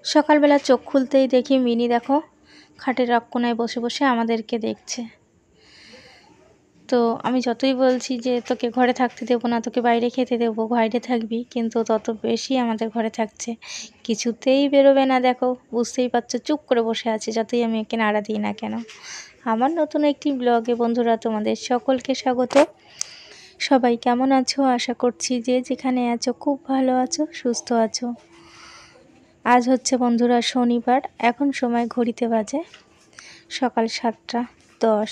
সকালবেলা চোখ খুলতেই দেখি মিনি দেখো খাটের এক কোণায় বসে বসে আমাদেরকে দেখছে। তো আমি যতই বলছি যে তোকে ঘরে থাকতে দেবো না, তোকে বাইরে খেতে দেবো, বাইরে থাকবি, কিন্তু তত বেশি আমাদের ঘরে থাকছে, কিছুতেই বেরোবে না। দেখো বুঝতেই পারছো, চুপ করে বসে আছে যতই আমি একে নাড়া দিই না কেন। আমার নতুন একটি ব্লগে বন্ধুরা তোমাদের সকলকে স্বাগত। সবাই কেমন আছো? আশা করছি যে যেখানে আছো খুব ভালো আছো, সুস্থ আছো। আজ হচ্ছে বন্ধুরা শনিবার, এখন সময় ঘড়িতে বাজে সকাল 7টা 10।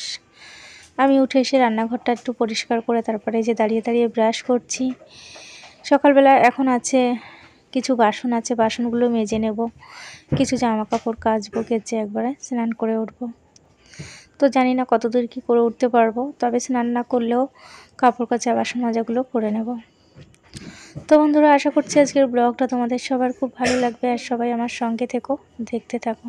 আমি উঠে এসে রান্নাঘরটা একটু পরিষ্কার করে তারপরে যে দাঁড়িয়ে দাঁড়িয়ে ব্রাশ করছি। সকালবেলা এখন আছে কিছু বাসন আছে, বাসনগুলো মেজে নেব, কিছু জামা কাপড় কাচবো, কেচে একবারে স্নান করে উঠবো। তো জানি না কতদূর কি করে উঠতে পারবো, তবে স্নান না করলেও কাপড় কাচা বাসন মাজাগুলো করে নেব। তো বন্ধুরা আশা করছি আজকের ব্লগটা তোমাদের সবার খুব ভালো লাগবে, আর সবাই আমার সঙ্গে থেকো, দেখতে থাকো।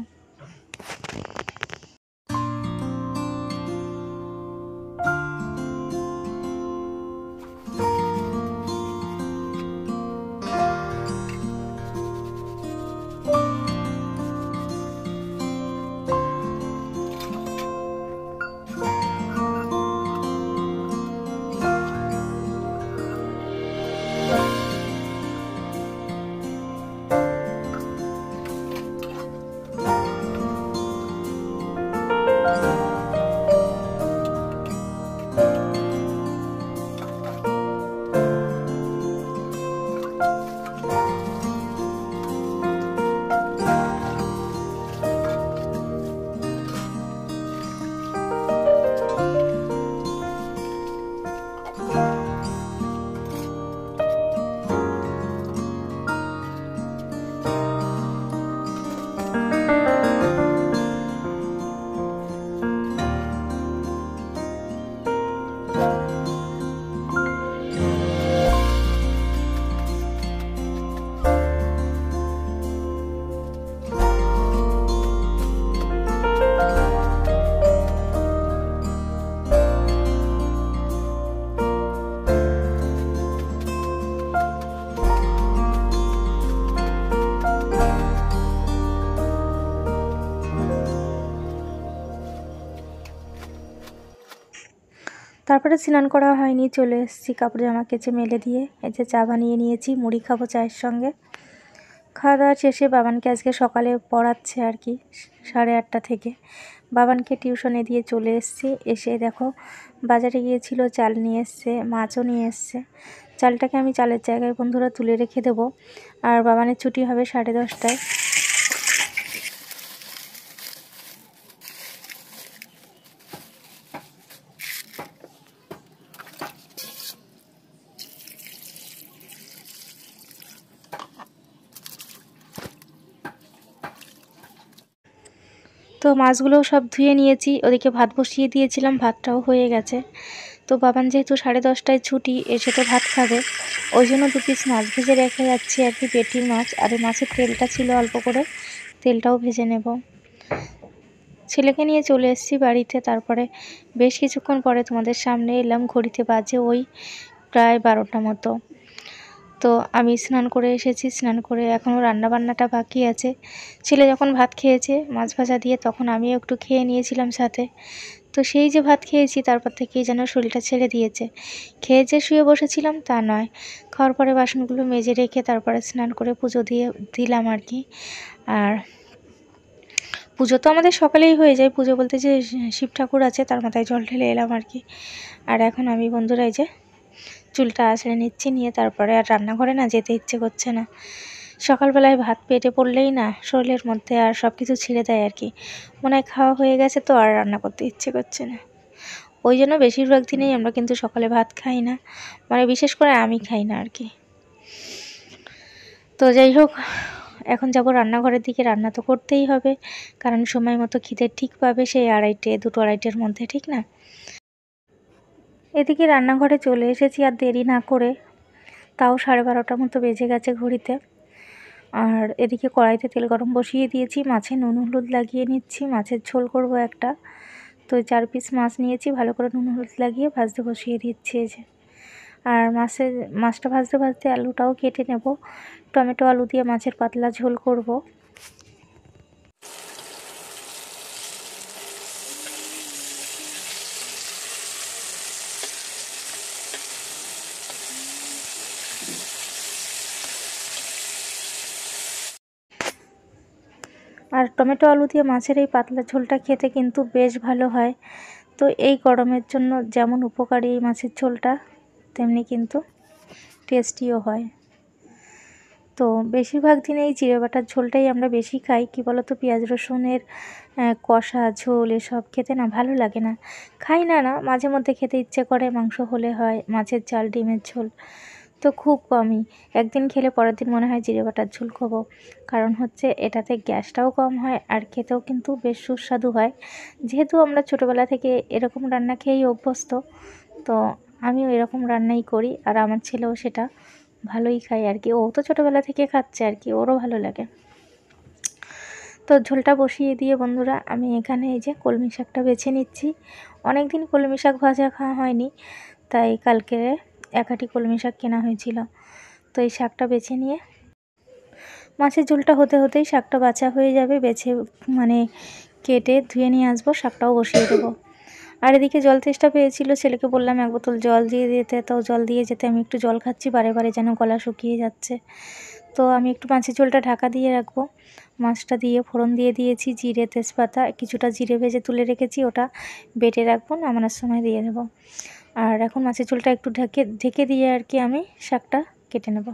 তারপরে স্নান করা হয়নি, চলে এসেছি কাপড় জামা কেচে মেলে দিয়ে। এই যে চা বানিয়ে নিয়েছি, মুড়ি খাবো চায়ের সঙ্গে। খাওয়া দাওয়া শেষে বাবানকে আজকে সকালে পড়াচ্ছে আর কি, 8:30 থেকে। বাবানকে টিউশনে দিয়ে চলে এসেছি। এসে দেখো বাজারে গিয়েছিল, চাল নিয়ে এসছে, মাছও নিয়ে এসছে। চালটাকে আমি চালের জায়গায় বন্ধুরা তুলে রেখে দেবো, আর বাবানের ছুটি হবে 10:30টায়। তো মাছগুলোও সব ধুয়ে নিয়েছি, ওদিকে ভাত বসিয়ে দিয়েছিলাম, ভাতটাও হয়ে গেছে। তো বাবান যেহেতু 10:30টায় ছুটি, এসে তো ভাত খাবে, ওই জন্য 2 পিস মাছ ভেজে রেখে যাচ্ছি আর কি, পেটির মাছ। আর এই মাছের তেলটা ছিল অল্প করে, তেলটাও ভেজে নেব। ছেলেকে নিয়ে চলে এসেছি বাড়িতে, তারপরে বেশ কিছুক্ষণ পরে তোমাদের সামনে এলাম। ঘড়িতে বাজে ওই প্রায় 12টা মতো। তো আমি স্নান করে এসেছি, স্নান করে এখনও রান্নাবান্নাটা বাকি আছে। ছেলে যখন ভাত খেয়েছে মাছ ভাজা দিয়ে, তখন আমিও একটু খেয়ে নিয়েছিলাম সাথে। তো সেই যে ভাত খেয়েছি, তারপর থেকেই যেন শরীরটা ছেড়ে দিয়েছে। খেয়ে যে শুয়ে বসেছিলাম তা নয়, খাওয়ার পরে বাসনগুলো মেজে রেখে তারপরে স্নান করে পুজো দিয়ে দিলাম আর কি। আর পুজো তো আমাদের সকালেই হয়ে যায়, পুজো বলতে যে শিব ঠাকুর আছে তার মাথায় জল ঢেলে এলাম আর কি। আর এখন আমি বন্ধুরা এই যে চুলটা আঁচড়ে নিচ্ছি, নিয়ে তারপরে আর রান্নাঘরে না যেতে ইচ্ছে করছে না। সকালবেলায় ভাত পেটে পড়লেই না শরীরের মধ্যে আর সব কিছু ছিঁড়ে দেয় আর কি, মনে হয় খাওয়া হয়ে গেছে তো আর রান্না করতে ইচ্ছে করছে না। ওই জন্য বেশিরভাগ দিনেই আমরা কিন্তু সকালে ভাত খাই না, মানে বিশেষ করে আমি খাই না আর কি। তো যাই হোক, এখন যাব রান্নাঘরের দিকে। রান্না তো করতেই হবে, কারণ সময় মতো খিদে ঠিক পাবে সেই 2-2:30টার মধ্যে, ঠিক না? এদিকে রান্নাঘরে চলে এসেছি আর দেরি না করে, তাও 12:30 মতো বেজে গেছে ঘড়িতে। আর এদিকে কড়াইতে তেল গরম বসিয়ে দিয়েছি, মাছে নুন হলুদ লাগিয়ে নিচ্ছি। মাছের ঝোল করব একটা, তো 4 পিস মাছ নিয়েছি, ভালো করে নুন হলুদ লাগিয়ে ভাজতে বসিয়ে দিচ্ছি এই যে। আর মাছটা ভাজতে ভাজতে আলুটাও কেটে নেব। টমেটো আলু দিয়ে মাছের পাতলা ঝোল করব। আর টমেটো আলু দিয়ে মাছের এই পাতলা ঝোলটা খেতে কিন্তু বেশ ভালো হয়। তো এই গরমের জন্য যেমন উপকারী এই মাছের ঝোলটা, তেমনি কিন্তু টেস্টিও হয়। তো বেশিরভাগ দিনে এই জিরে বাটার ঝোলটাই আমরা বেশি খাই। কী বলো তো, পেঁয়াজ রসুনের কষা ঝোল এসব খেতে না ভালো লাগে না। খাই না, মাঝে মধ্যে খেতে ইচ্ছে করে, মাংস হলে হয়, মাছের ঝাল, ডিমের ঝোল, তো খুব কমই। একদিন খেলে পরের দিন মনে হয় জিরে বাটার ঝোল খাবো। কারণ হচ্ছে এটাতে গ্যাসটাও কম হয় আর খেতেও কিন্তু বেশ সুস্বাদু হয়। যেহেতু আমরা ছোটোবেলা থেকে এরকম রান্না খেয়েই অভ্যস্ত, তো আমিও এরকম রান্নাই করি, আর আমার ছেলেও সেটা ভালোই খায় আর কি। ও তো ছোটোবেলা থেকে খাচ্ছে আর কি, ওরও ভালো লাগে। তো ঝোলটা বসিয়ে দিয়ে বন্ধুরা, আমি এখানে এই যে কলমি শাকটা বেছে নিচ্ছি। অনেক দিন কলমি শাক ভাজা খাওয়া হয়নি, তাই কালকে এক আঁটি কলমি শাক কেনা হয়েছিল। তো এই শাকটা বেছে নিয়ে, মাছের ঝোলটা হতে হতেই শাকটা বাছা হয়ে যাবে, বেছে মানে কেটে ধুয়ে নিয়ে আসবো, শাকটাও বসিয়ে দেবো। আর এদিকে জল তেষ্টা পেয়েছিল, ছেলেকে বললাম এক বোতল জল দিয়ে দিতে, তো জল দিয়ে যেতে আমি একটু জল খাচ্ছি, বারে বারে যেন গলা শুকিয়ে যাচ্ছে। তো আমি একটু মাছের ঝোলটা ঢাকা দিয়ে রাখবো। মাছটা দিয়ে ফোড়ন দিয়ে দিয়েছি, জিরে তেজপাতা, কিছুটা জিরে ভেজে তুলে রেখেছি, ওটা বেটে রাখবো, নামানোর সময় দিয়ে দেবো। আর এখন মাছের ঝোলটা একটু ঢেকে দিয়ে আর কি আমি শাকটা কেটে নেব।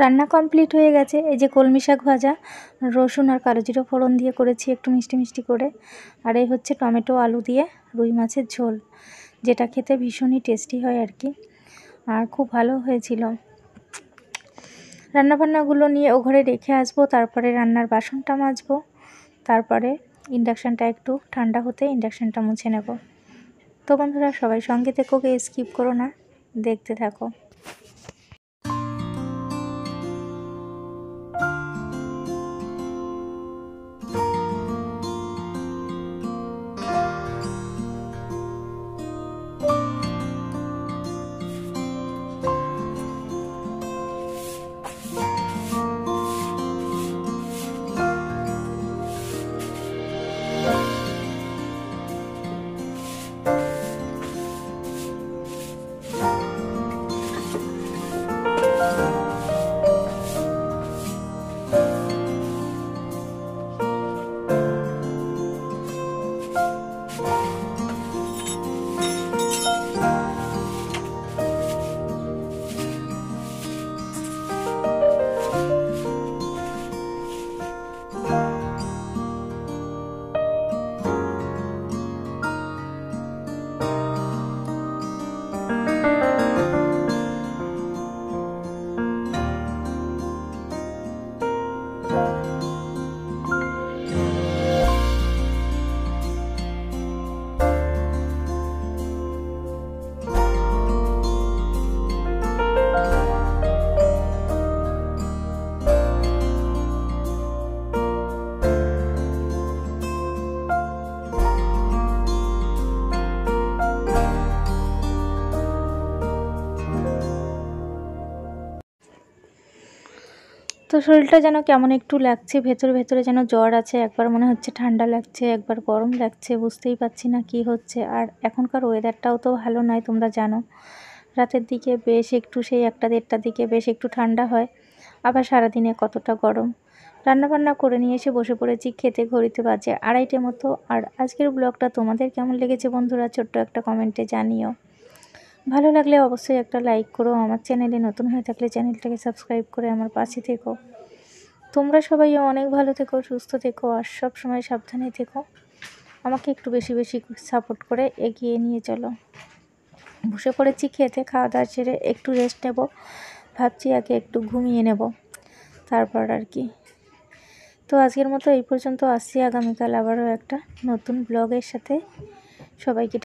রান্না কমপ্লিট হয়ে গেছে। এই যে কলমি শাক ভাজা, রসুন আর কালো জিরে ফোড়ন দিয়ে করেছি একটু মিষ্টি মিষ্টি করে। আর এই হচ্ছে টমেটো আলু দিয়ে রুই মাছের ঝোল, যেটা খেতে ভীষণই টেস্টি হয় আর কি, আর খুব ভালো হয়েছিল। রান্নাবান্নাগুলো নিয়ে ও ঘরে রেখে আসবো, তারপরে রান্নার বাসনটা মাজবো, তারপরে ইন্ডাকশানটা একটু ঠান্ডা হতে ইন্ডাকশানটা মুছে নেব। তো বন্ধুরা, সবাই সঙ্গে থেকো, স্কিপ করো না, দেখতে থাকো। তো শরীরটা যেন কেমন একটু লাগছে, ভেতরে ভেতরে যেন জ্বর আছে, একবার মনে হচ্ছে ঠান্ডা লাগছে, একবার গরম লাগছে, বুঝতেই পারছি না কি হচ্ছে। আর এখনকার ওয়েদারটাও তো ভালো নয়, তোমরা জানো। রাতের দিকে বেশ একটু সেই 1টা-1:30টার দিকে বেশ একটু ঠান্ডা হয়, আবার সারাদিনে কতটা গরম। রান্নাবান্না করে নিয়ে এসে বসে পড়েছি খেতে, ঘড়িতে বাজে 2:30টে মতো। আর আজকের ব্লগটা তোমাদের কেমন লেগেছে বন্ধুরা, ছোট্ট একটা কমেন্টে জানিও। ভালো লাগলে অবশ্যই একটা লাইক করো, আমার চ্যানেলে নতুন হয়ে থাকলে চ্যানেলটাকে সাবস্ক্রাইব করে আমার পাশে থেকো। তোমরা সবাই অনেক ভালো থেকো, সুস্থ থেকো, আর সব সময় সাবধানে থেকো। আমাকে একটু বেশি বেশি সাপোর্ট করে এগিয়ে নিয়ে চলো। বসে পড়েছি খেতে, খাওয়া দাওয়া সেরে একটু রেস্ট নেব, ভাবছি আগে একটু ঘুমিয়ে নেব, তারপর আর কি। তো আজকের মতো এই পর্যন্ত, আসছি আগামীকাল আবারও একটা নতুন ব্লগের সাথে। সবাইকে